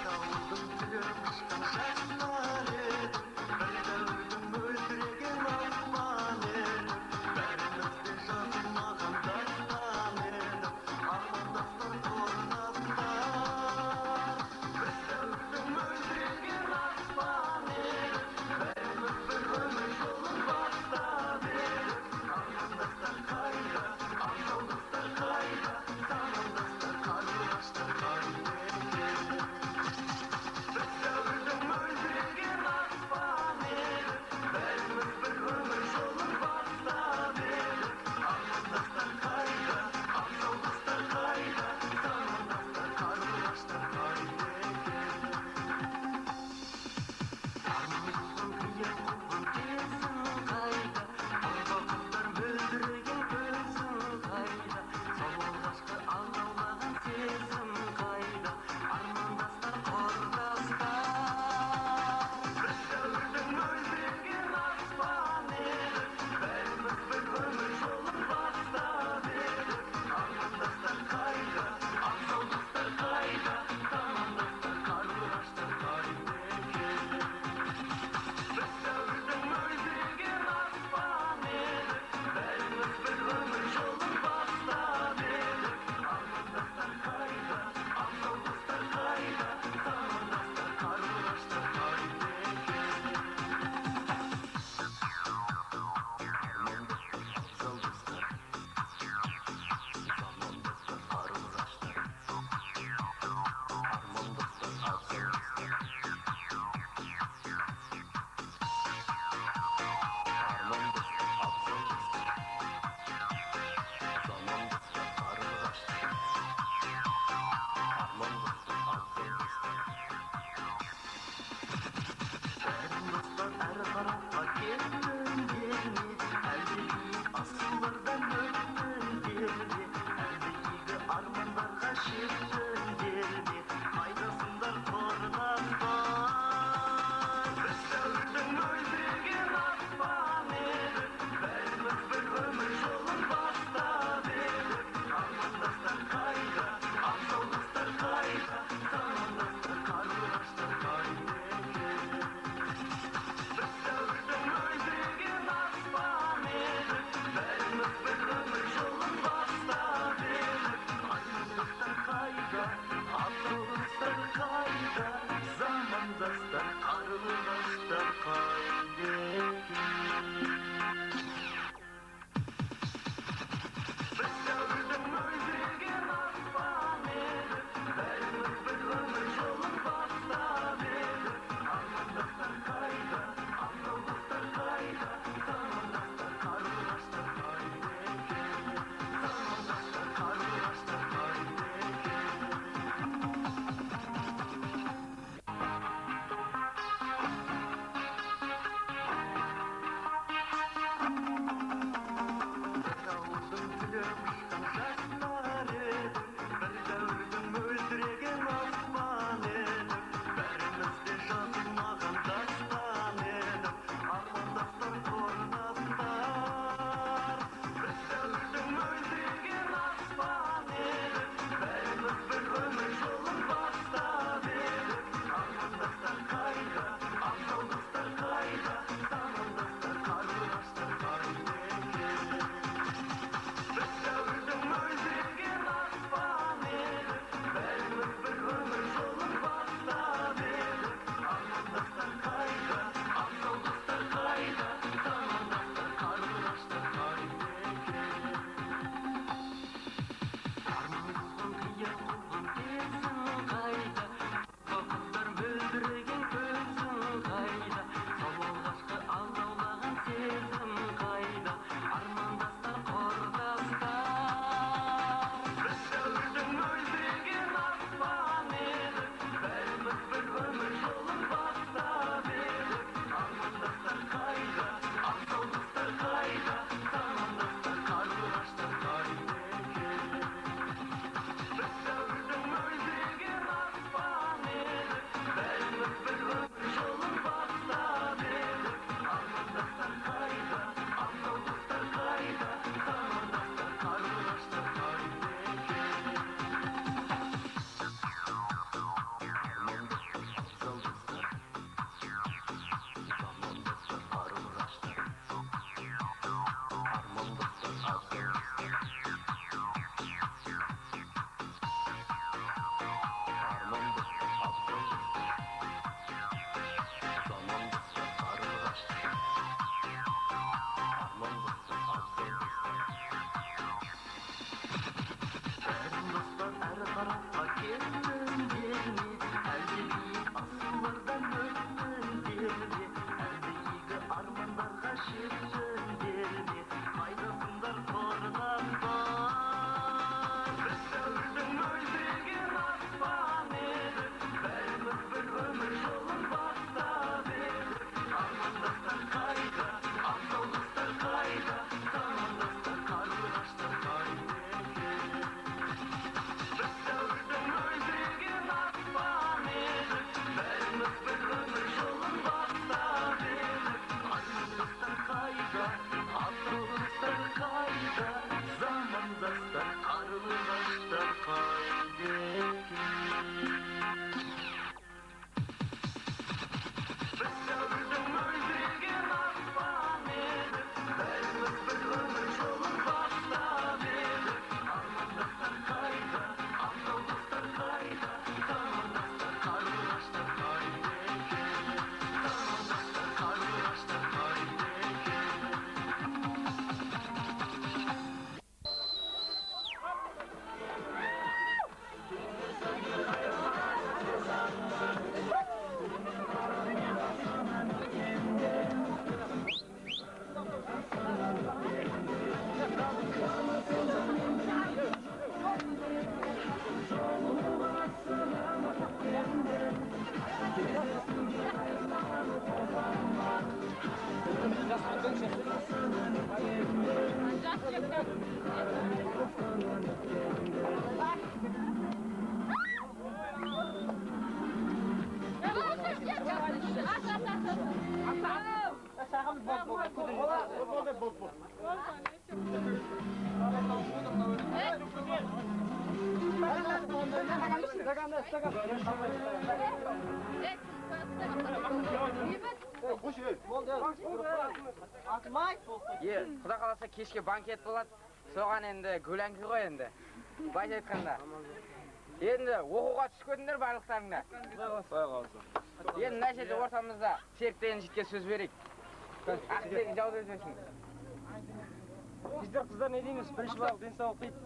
Дауылдың тілі құшқан жастар едік, бір дәуірдің мөлдіреген аспан едік, бәріміз де жазылмаған дастан едік, армандастар торынатындар. Біз дәуірдің мөлдіреген аспан едік, бәріміз бір өмір жолын бастап едік, армандастар қайда, ақ жолдастар қайда, замандастар қарлығаштар қайда. Құда қаласа кешке банкет болады. Соған енді гүләңкі ғой енді. Былайша айтқанда. Енді оқуға түсіп кетіңдер барлықтарыңда. Енді мына жерде ортамызда серіктеген жігітке сөз берейік. Ақтен жауап өтесің. Біздер қыздар не дейміз? Бірінші балық денсаулық дейді.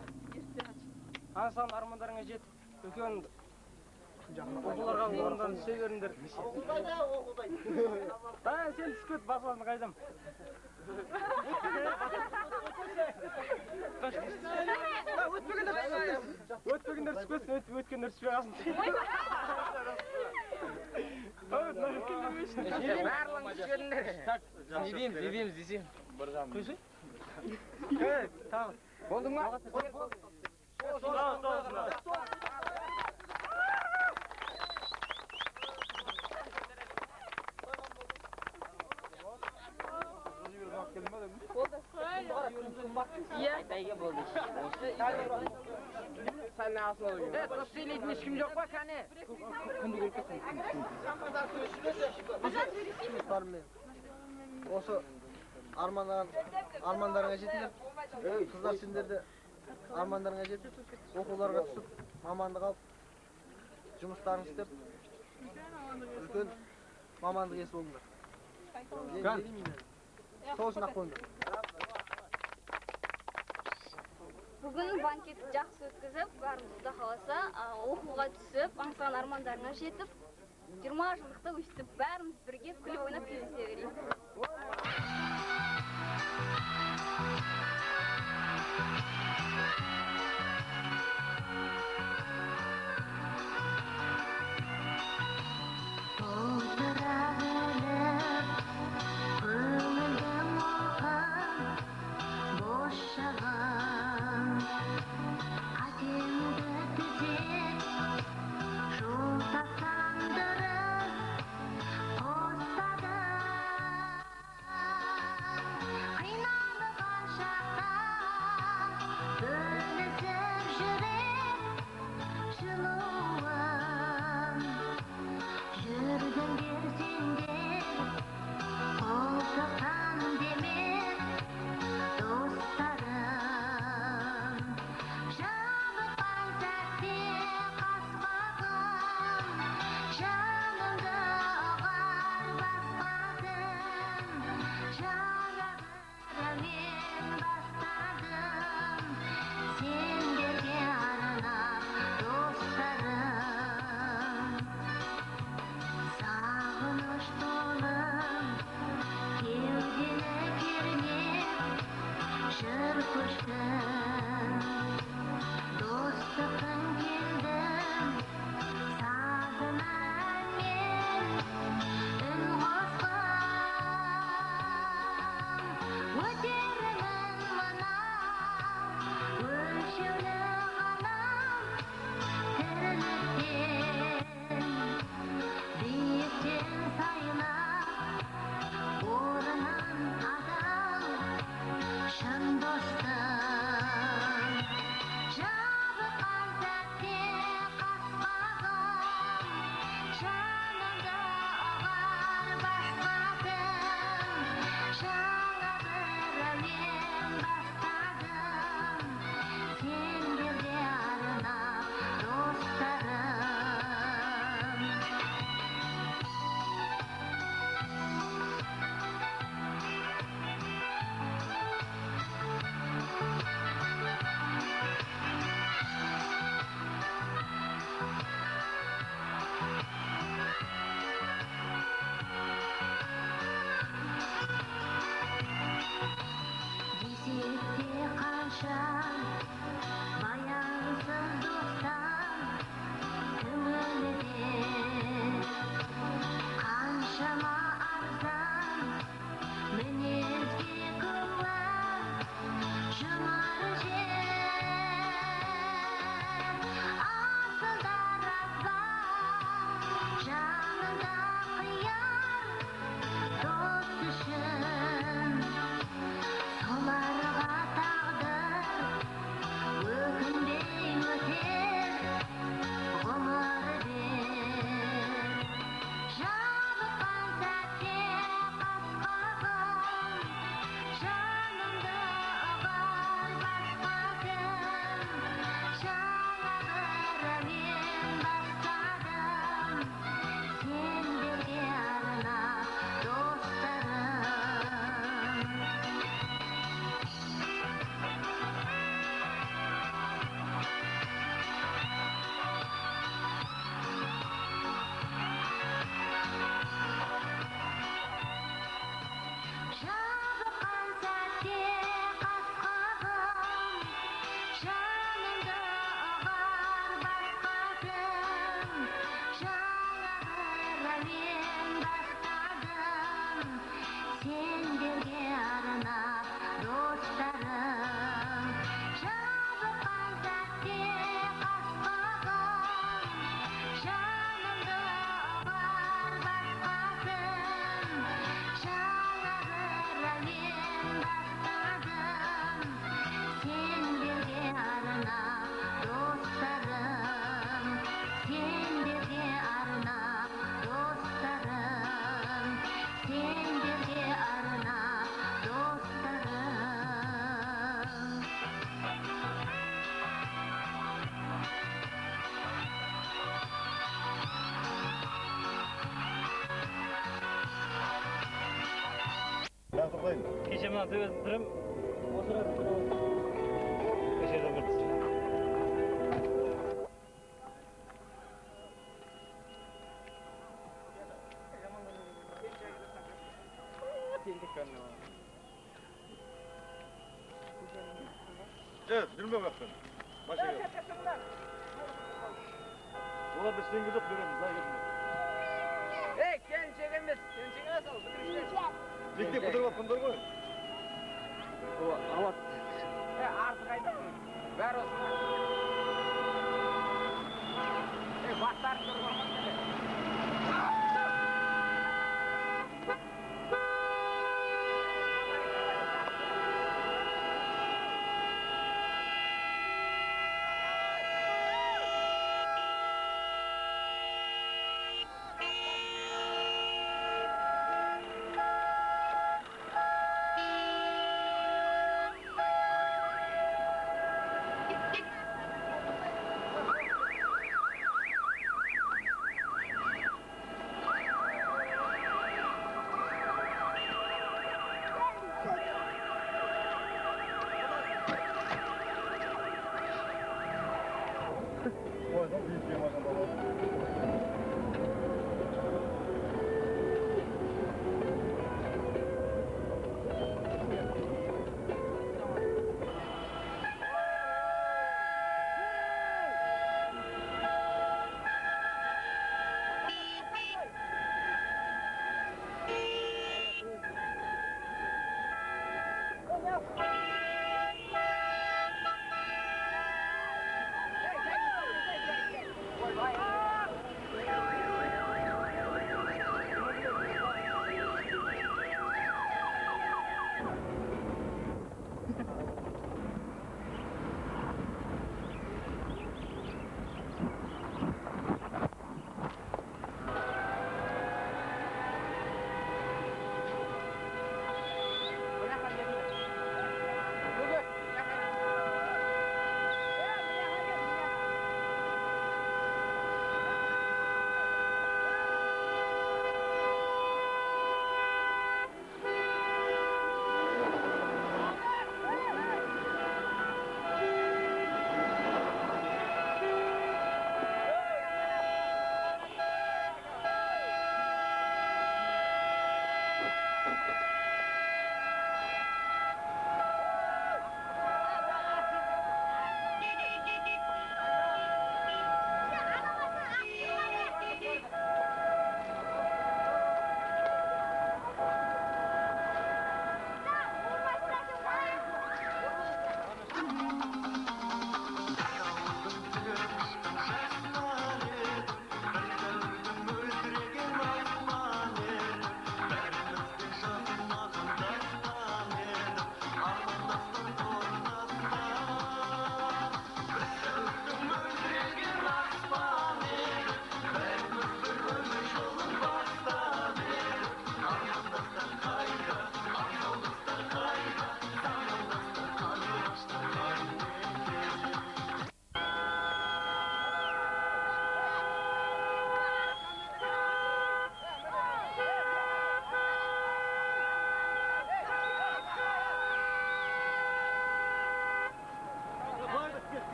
Ана саған армандарыңа жет. Үлкен оқуларға орындан түсе беріңдер. Сен түсіп кет, басыларын қайдам. Өтпегендер түспесін, өткендер түспей қалсын. Барлығын түскендер. Не дейміз десем. Қойшы? Болдың ма? Sen ne asıl oluyor? Evet, nasıl söylediğin hiç kim yok bak hani. Осы армандарыңа жетіңдер. Қыздар сендер де армандарыңа жетіп, оқуларға түсіп, мамандық алып, жұмыстарын істеп, үлкен мамандық иесі болыңдар. Сосын ақ қойыңдар. Бүгін банкетті жақсы өткізіп, бәріміз Құда қаласа оқуға түсіп, аңсаған армандарына жетіп, 20 жылдықта өстіп, бәріміз бірге күліп ойнап кездесе берейік. Ben toktayım. Kece mına töbesini tırım. Osurasın tırım. Beşerden kırtısı. Evet, bilmem yaptın. Başka yok. Ulan biz sen gidip görürüz. Daha gitme. Hey, sen çekemez. Sen çekemez ol. Dikti pıtırma pındır koy. Ama He, artık aydık mı? Ver olsun. Hey, başlar durma. O yüzden büyük bir yamacın baba.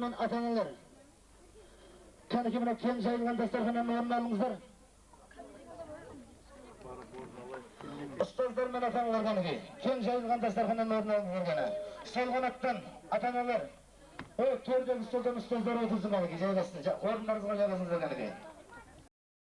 мен ата-аналар. Кәнеке мына кең жайылған дастарханнан орын алыңыздар. Ұстаздар мен ата-аналар кәнеке. Кең жайылған дастарханнан орын алыңыздар кәне. Сол қанаттан ата-аналар. Төрдегі столдан ұстаздар отырсын кәнеке, жайғасын. Орындарыңызға жайғасыңыздар кәнеке.